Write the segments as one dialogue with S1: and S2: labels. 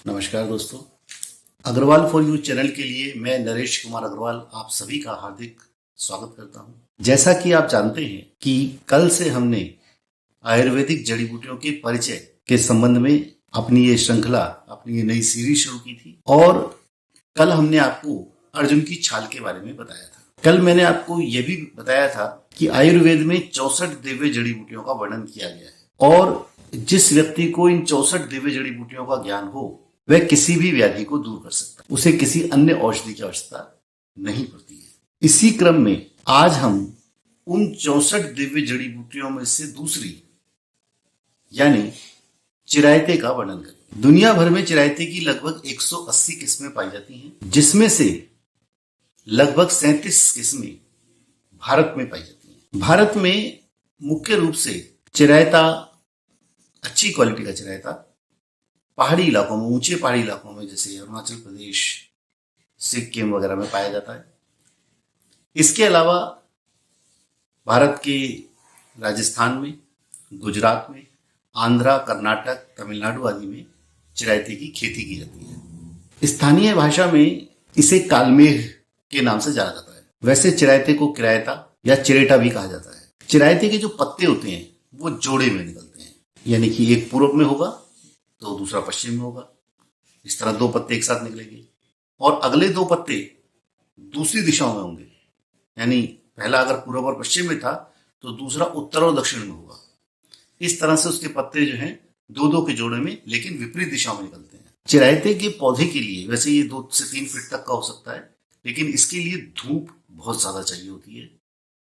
S1: नमस्कार दोस्तों। Agarwal for you channel के लिए मैं नरेश कुमार अग्रवाल आप सभी का हार्दिक स्वागत करता हूं। जैसा कि आप जानते हैं कि कल से हमने आयुर्वेदिक जड़ी बूटियों के परिचय के संबंध में अपनी ये श्रृंखला, अपनी ये नई सीरीज शुरू की थी और कल हमने आपको अर्जुन की छाल के बारे में बताया था। कल मैंने आपको यह भी बताया था कि आयुर्वेद में 64 दिव्य जड़ी बूटियों का वर्णन किया गया है और जिस व्यक्ति को इन 64 दिव्य जड़ी बूटियों का ज्ञान हो वह किसी भी व्याधि को दूर कर सकता है, उसे किसी अन्य औषधि की आवश्यकता नहीं पड़ती है। इसी क्रम में आज हम उन 64 दिव्य जड़ी बूटियों में से दूसरी यानी चिरायते का वर्णन करें। दुनिया भर में चिरायते की लगभग 180 किस्में पाई जाती हैं, जिसमें से लगभग 37 किस्में भारत में पाई जाती हैं। भारत में मुख्य रूप से चिरायता, अच्छी क्वालिटी का चिरायता पहाड़ी इलाकों में, ऊंचे पहाड़ी इलाकों में जैसे अरुणाचल प्रदेश, सिक्किम वगैरह में पाया जाता है। इसके अलावा भारत के राजस्थान में, गुजरात में, आंध्रा, कर्नाटक, तमिलनाडु आदि में चिरायते की खेती की जाती है। स्थानीय भाषा में इसे कालमेघ के नाम से जाना जाता है। वैसे चिरायते को किरायता या चिरेटा भी कहा जाता है। चिरायते के जो पत्ते होते हैं वो जोड़े में निकलते हैं, यानी कि एक पूर्व में होगा तो दूसरा पश्चिम में होगा। इस तरह दो पत्ते एक साथ निकलेंगे और अगले दो पत्ते दूसरी दिशाओं में होंगे, यानी पहला अगर पूर्व और पश्चिम में था तो दूसरा उत्तर और दक्षिण में होगा। इस तरह से उसके पत्ते जो हैं दो दो के जोड़े में लेकिन विपरीत दिशाओं में निकलते हैं। चिरायते के पौधे के लिए वैसे ये 2 से 3 फीट तक का हो सकता है, लेकिन इसके लिए धूप बहुत ज्यादा चाहिए होती है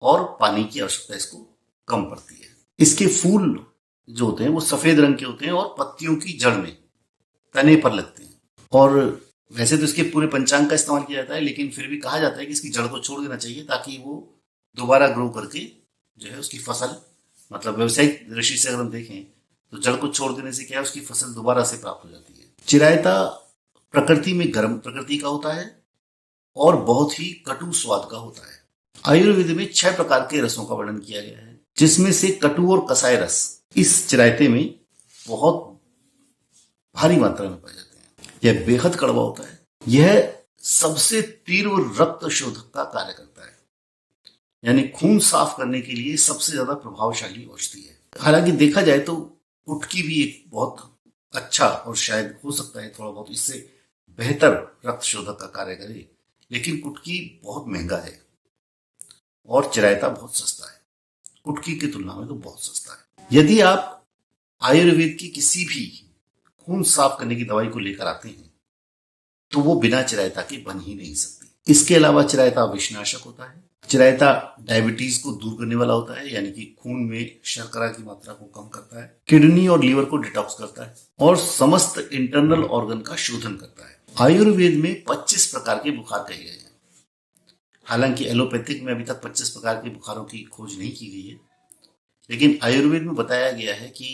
S1: और पानी की आवश्यकता इसको कम पड़ती है। इसके फूल जो होते हैं वो सफेद रंग के होते हैं और पत्तियों की जड़ में, तने पर लगते हैं। और वैसे तो इसके पूरे पंचांग का इस्तेमाल किया जाता है, लेकिन फिर भी कहा जाता है कि इसकी जड़ को छोड़ देना चाहिए ताकि वो दोबारा ग्रो करके जो है उसकी फसल, मतलब व्यवसायिक दृष्टि से अगर हम देखें तो जड़ को छोड़ देने से क्या है, उसकी फसल दोबारा से प्राप्त हो जाती है। चिरायता प्रकृति में गर्म प्रकृति का होता है और बहुत ही कटु स्वाद का होता है। आयुर्वेद में 6 प्रकार के रसों का वर्णन किया गया है, जिसमें से कटु और कसाय रस इस चिरायते में बहुत भारी मात्रा में पाए जाते हैं। यह बेहद कड़वा होता है। यह सबसे तीव्र रक्त शोधक का कार्य करता है, यानी खून साफ करने के लिए सबसे ज्यादा प्रभावशाली औषधि है। हालांकि देखा जाए तो कुटकी भी एक बहुत अच्छा और शायद हो सकता है थोड़ा बहुत इससे बेहतर रक्त शोधक का कार्य करे, लेकिन कुटकी बहुत महंगा है और चिरायता बहुत सस्ता है। कुटकी की तुलना में तो बहुत सस्ता है। यदि आप आयुर्वेद की किसी भी खून साफ करने की दवाई को लेकर आते हैं तो वो बिना चिरायता के बन ही नहीं सकती। इसके अलावा चिरायता विषनाशक होता है। चिरायता डायबिटीज को दूर करने वाला होता है, यानी कि खून में शर्करा की मात्रा को कम करता है, किडनी और लीवर को डिटॉक्स करता है और समस्त इंटरनल ऑर्गन का शोधन करता है। आयुर्वेद में 25 प्रकार के बुखार कहे गए हैं। हालांकि एलोपैथिक में अभी तक 25 प्रकार के बुखारों की खोज नहीं की गई है, लेकिन आयुर्वेद में बताया गया है कि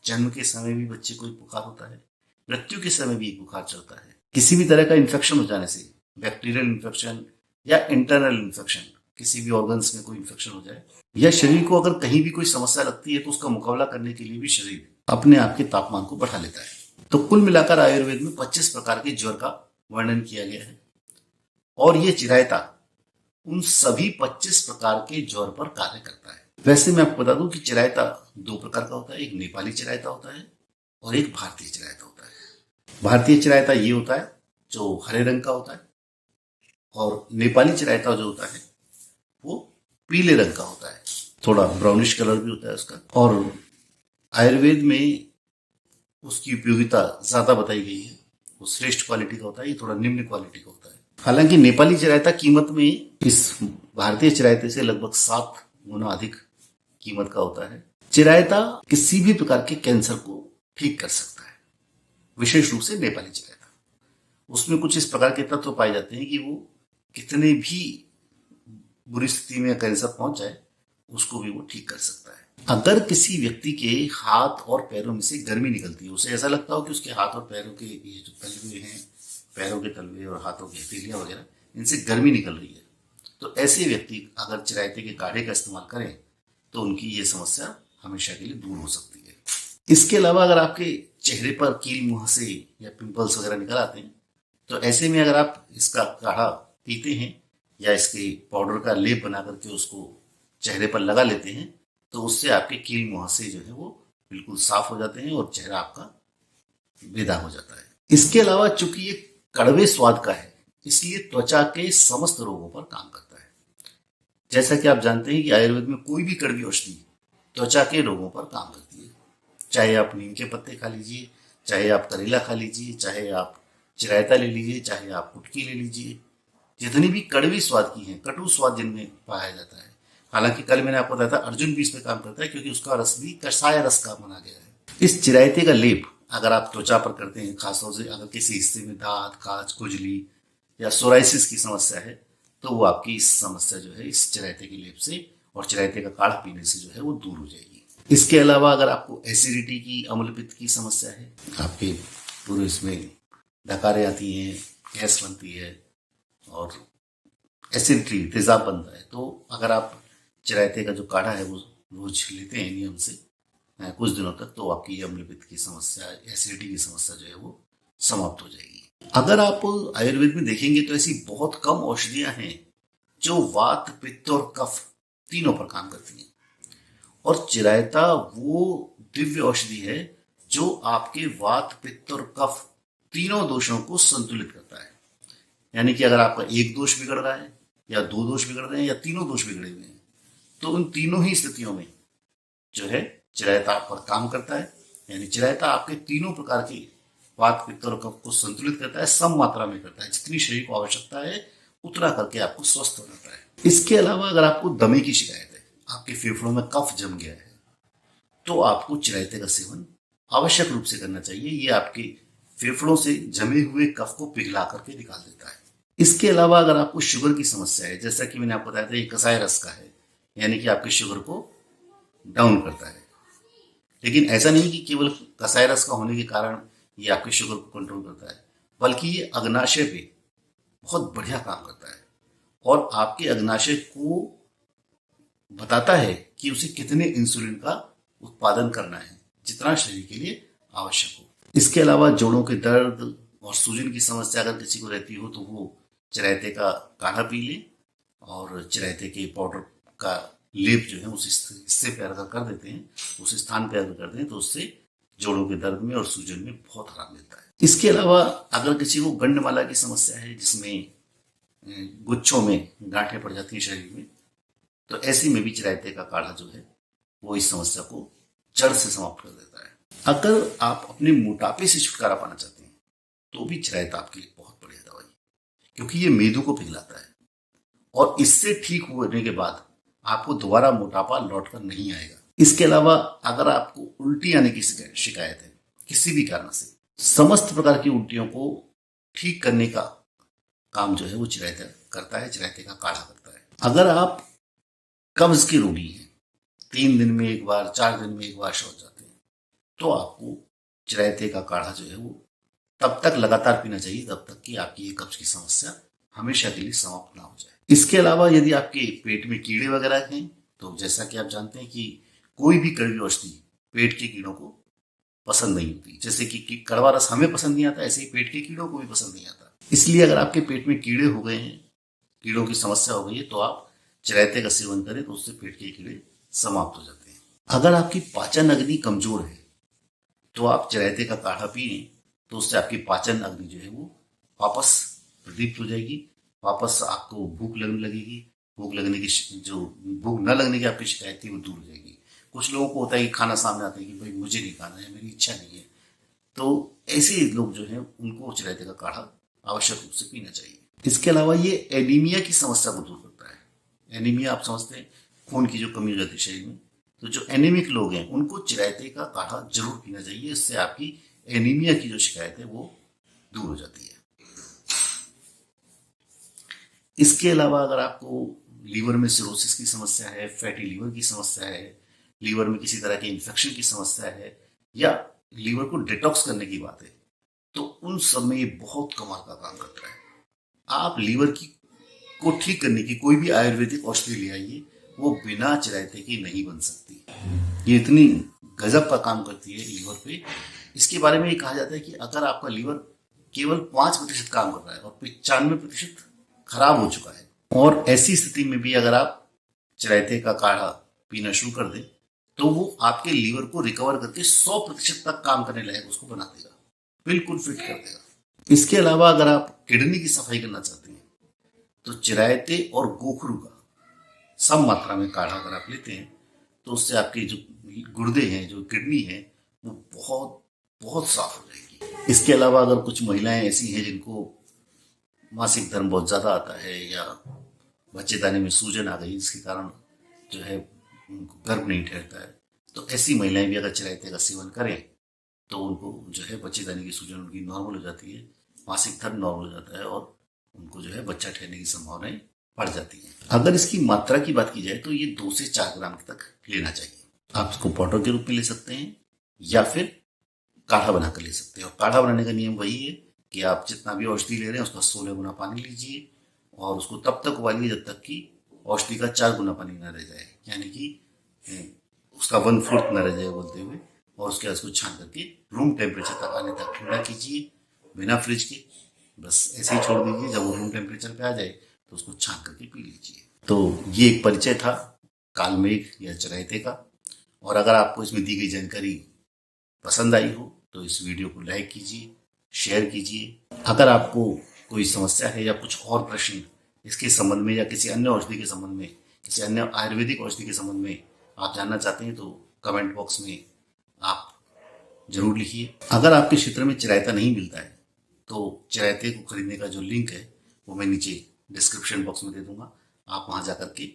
S1: जन्म के समय भी बच्चे को एक बुखार होता है, मृत्यु के समय भी एक बुखार चलता है। किसी भी तरह का इन्फेक्शन हो जाने से, बैक्टीरियल इन्फेक्शन या इंटरनल इन्फेक्शन, किसी भी ऑर्गन्स में कोई इन्फेक्शन हो जाए या शरीर को अगर कहीं भी कोई समस्या लगती है तो उसका मुकाबला करने के लिए भी शरीर अपने आप के तापमान को बढ़ा लेता है। तो कुल मिलाकर आयुर्वेद में 25 प्रकार के ज्वर का वर्णन किया गया है और ये चिरायता उन सभी 25 प्रकार के ज्वर पर कार्य करता है। वैसे मैं आपको बता दूं कि चिरायता 2 प्रकार का होता है। एक नेपाली चिरायता होता है और एक भारतीय चिरायता होता है। भारतीय चिरायता ये होता है जो हरे रंग का होता है और नेपाली चिरायता जो होता है वो पीले रंग का होता है, थोड़ा ब्राउनिश कलर भी होता है उसका। और आयुर्वेद में उसकी उपयोगिता ज्यादा बताई गई है। वो श्रेष्ठ क्वालिटी का होता है, ये थोड़ा निम्न क्वालिटी का होता है। हालांकि नेपाली चिरायता कीमत में इस भारतीय चिरायते से लगभग 7 गुना अधिक कीमत का होता है। चिरायता किसी भी प्रकार के कैंसर को ठीक कर सकता है, विशेष रूप से नेपाली चिरायता। उसमें कुछ इस प्रकार के तत्व पाए जाते हैं कि वो कितने भी बुरी स्थिति में कैंसर पहुंच जाए उसको भी वो ठीक कर सकता है। अगर किसी व्यक्ति के हाथ और पैरों में से गर्मी निकलती है, उसे ऐसा लगता हो कि उसके हाथ और पैरों के ये जो तलवे हैं, पैरों के तलवे और हाथों की हथेलियां वगैरह, इनसे गर्मी निकल रही है, तो ऐसे व्यक्ति अगर चिरायते के काढ़े का इस्तेमाल करें तो उनकी ये समस्या हमेशा के लिए दूर हो सकती है। इसके अलावा अगर आपके चेहरे पर कील मुहासे या पिंपल्स वगैरह निकल आते हैं, तो ऐसे में अगर आप इसका काढ़ा पीते हैं या इसके पाउडर का लेप बना करके उसको चेहरे पर लगा लेते हैं, तो उससे आपके कील मुहासे जो है वो बिल्कुल साफ हो जाते हैं और चेहरा आपका बेदा हो जाता है। इसके अलावा चूंकि ये कड़वे स्वाद का है, इसलिए त्वचा के समस्त रोगों पर काम करता है। जैसा कि आप जानते हैं कि आयुर्वेद में कोई भी कड़वी औषधि त्वचा के रोगों पर काम करती है। चाहे आप नीम के पत्ते खा लीजिए, चाहे आप करेला खा लीजिए, चाहे आप चिरायता ले लीजिए, चाहे आप कुटकी ले लीजिए, जितनी भी कड़वी स्वाद की हैं, कटु स्वाद जिनमें पाया जाता है। हालांकि कल मैंने आपको बताया था अर्जुन भी इस पे काम करता है, क्योंकि उसका रस भी कषाय रस का माना गया है। इस चिरायते का लेप अगर आप त्वचा पर करते हैं, खासतौर से अगर किसी हिस्से में दांत, खाज, खुजली या सोराइसिस की समस्या है, तो वो आपकी इस समस्या जो है इस चिरायते के लेप से और चिरायते का काढ़ा पीने से जो है वो दूर हो जाएगी। इसके अलावा अगर आपको एसिडिटी की, अम्लपित्त की समस्या है, आपके पूरे इसमें डकारें आती हैं, गैस बनती है और एसिडिटी तेजाब बनता है, तो अगर आप चिरायते का जो काढ़ा है वो रोज लेते हैं नियम से कुछ दिनों तक, तो आपकी ये अम्लपित्त की समस्या, एसिडिटी की समस्या जो है वो समाप्त हो जाएगी। अगर आप आयुर्वेद में देखेंगे तो ऐसी बहुत कम औषधियां हैं जो वात, पित्त और कफ तीनों पर काम करती हैं, और चिरायता वो दिव्य औषधि है जो आपके वात, पित्त और कफ तीनों दोषों को संतुलित करता है। यानी कि अगर आपका एक दोष बिगड़ रहा है या दो दोष बिगड़ रहे हैं या तीनों दोष बिगड़े हुए हैं, तो उन तीनों ही स्थितियों में जो है चिरायता आप पर काम करता है। यानी चिरायता आपके तीनों प्रकार की वात, पित्त और कफ को संतुलित करता है, सम मात्रा में करता है, जितनी शरीर को आवश्यकता है उतना करके आपको स्वस्थ बनाता है। इसके अलावा अगर आपको दमे की शिकायत है, आपके फेफड़ों में कफ जम गया है, तो आपको चिरायते का सेवन आवश्यक रूप से करना चाहिए। ये आपके फेफड़ों से जमे हुए कफ को पिघला करके निकाल देता है। इसके अलावा अगर आपको शुगर की समस्या है, जैसा कि मैंने आपको बताया था ये कसाय रस का है, यानी कि आपके शुगर को डाउन करता है। लेकिन ऐसा नहीं कि केवल कसाय रस का होने के कारण ये आपके शुगर को कंट्रोल करता है, बल्कि ये अग्नाशय पे बहुत बढ़िया काम करता है और आपके अग्नाशय को बताता है कि उसे कितने इंसुलिन का उत्पादन करना है, जितना शरीर के लिए आवश्यक हो। इसके अलावा जोड़ों के दर्द और सूजन की समस्या अगर किसी को रहती हो, तो वो चिरायते का काढ़ा पी ले और चिरायते के पाउडर का लेप जो है उस हिस्से पे अगर कर देते हैं, उस स्थान पे अगर कर दें, तो उससे जोड़ों के दर्द में और सूजन में बहुत आराम मिलता है। इसके अलावा अगर किसी को गंडमाला की समस्या है, जिसमें गुच्छों में गांठें पड़ जाती हैं शरीर में, तो ऐसी में भी चिरायते का काढ़ा जो है वो इस समस्या को जड़ से समाप्त कर देता है। अगर आप अपने मोटापे से छुटकारा पाना चाहते हैं, तो भी चिरायता आपके लिए बहुत बढ़िया दवाई है, क्योंकि ये मेदों को पिघलाता है और इससे ठीक होने के बाद आपको दोबारा मोटापा लौटकर नहीं आएगा। इसके अलावा अगर आपको उल्टी आने की शिकायत है किसी भी कारण से, समस्त प्रकार की उल्टियों को ठीक करने का काम जो है वो चिरायता करता है, चिरायते का काढ़ा करता है। अगर आप कब्ज के रोगी हैं, 3 दिन में एक बार, 4 दिन में एक बार शौच जाते हैं, तो आपको चिरायते का काढ़ा जो है वो तब तक लगातार पीना चाहिए जब तक कि आपकी ये कब्ज की समस्या हमेशा के लिए समाप्त ना हो जाए। इसके अलावा यदि आपके पेट में कीड़े वगैरह हैं, तो जैसा कि आप जानते हैं कि कोई भी कड़वी औषधि पेट के कीड़ों को पसंद नहीं होती। जैसे कि कड़वा रस हमें पसंद नहीं आता, ऐसे ही पेट के कीड़ों को भी पसंद नहीं आता। इसलिए अगर आपके पेट में कीड़े हो गए हैं, कीड़ों की समस्या हो गई है, तो आप चिरायते का सेवन करें, तो उससे पेट के कीड़े समाप्त हो जाते हैं। अगर आपकी पाचन अग्नि कमजोर है, तो आप चिरायते का काढ़ा पिए, तो उससे आपकी पाचन अग्नि जो है वो वापस प्रदीप्त हो जाएगी, वापस आपको भूख लगने लगेगी। भूख लगने की जो भूख न लगने की आपकी शिकायत थी वो दूर हो जाएगी। कुछ लोगों को होता है कि खाना सामने आता है कि भाई मुझे नहीं खाना है, मेरी इच्छा नहीं है, तो ऐसे लोग जो हैं उनको चिरायते का काढ़ा आवश्यक रूप से पीना चाहिए। इसके अलावा ये एनीमिया की समस्या को दूर करता है। एनीमिया आप समझते हैं, खून की जो कमी हो जाती है शरीर में, तो जो एनीमिक लोग हैं उनको चिरायते का काढ़ा जरूर पीना चाहिए। इससे आपकी एनीमिया की जो शिकायत है वो दूर हो जाती है। इसके अलावा अगर आपको लीवर में सिरोसिस की समस्या है, फैटी लीवर की समस्या है, लीवर में किसी तरह के इन्फेक्शन की समस्या है, या लीवर को डिटॉक्स करने की बात है, तो उन सब में ये बहुत कमाल का काम करता है। आप लीवर की को ठीक करने की कोई भी आयुर्वेदिक औषधि ले आइए, वो बिना चिरायते की नहीं बन सकती। ये इतनी गजब का काम करती है लीवर पे। इसके बारे में ये कहा जाता है कि अगर आपका लीवर केवल 5% काम कर रहा है और 95% खराब हो चुका है, और ऐसी स्थिति में भी अगर आप चिरायते का काढ़ा पीना शुरू कर दें तो वो आपके लीवर को रिकवर करके 100% तक काम करने लायक उसको बना देगा, बिल्कुल फिट कर देगा। इसके अलावा अगर आप किडनी की सफाई करना चाहते हैं तो चिरायते और गोखरू का सम मात्रा में काढ़ा अगर आप लेते हैं तो उससे आपके जो गुर्दे हैं, जो किडनी है, वो बहुत बहुत साफ हो जाएगी। इसके अलावा अगर कुछ महिलाएं ऐसी हैं जिनको मासिक धर्म बहुत ज़्यादा आता है या बच्चेदानी में सूजन आ गई जिसके कारण जो है उनको गर्भ नहीं ठहरता है, तो ऐसी महिलाएं भी अगर चिरायते का सेवन करें तो उनको जो है बच्चेदानी की सूजन उनकी नॉर्मल हो जाती है, मासिक धर्म नॉर्मल हो जाता है और उनको जो है बच्चा ठहरने की संभावनाएं बढ़ जाती हैं। अगर इसकी मात्रा की बात की जाए तो ये 2 से 4 ग्राम तक लेना चाहिए। आप इसको पाउडर के रूप में ले सकते हैं या फिर काढ़ा बनाकर ले सकते हैं। और काढ़ा बनाने का नियम वही है कि आप जितना भी औषधि ले रहे हैं उसका 16 गुना पानी लीजिए और उसको तब तक उबालिए जब तक कि औषधि का 4 गुना पानी न रह जाए, यानी कि उसका 1/4 न रह जाए बोलते हुए, और उसके बाद उसको छान करके रूम टेम्परेचर तक आने तक ठंडा कीजिए बिना फ्रिज के। बस ऐसे ही छोड़ दीजिए, जब वो रूम टेम्परेचर पे आ जाए तो उसको छान करके पी लीजिए। तो ये एक परिचय था कालमेघ या चिरायते का। और अगर आपको इसमें दी गई जानकारी पसंद आई हो तो इस वीडियो को लाइक कीजिए, शेयर कीजिए। अगर आपको कोई समस्या है या कुछ और प्रश्न इसके संबंध में या किसी अन्य औषधि के संबंध में, किसी अन्य आयुर्वेदिक औषधि के संबंध में आप जानना चाहते हैं तो कमेंट बॉक्स में आप जरूर लिखिए। अगर आपके क्षेत्र में चिरायता नहीं मिलता है तो चिरायते को खरीदने का जो लिंक है वो मैं नीचे डिस्क्रिप्शन बॉक्स में दे दूंगा, आप वहां जाकर के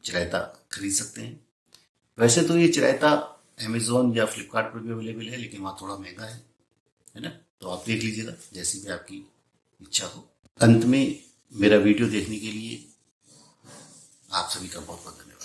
S1: चिरायता खरीद सकते हैं। वैसे तो ये चिरायता अमेजोन या फ्लिपकार्ट पर भी अवेलेबल है, लेकिन वहाँ थोड़ा महंगा है ना, तो आप देख लीजिएगा जैसी भी आपकी इच्छा हो। अंत में मेरा वीडियो देखने के लिए आप सभी का बहुत बहुत धन्यवाद।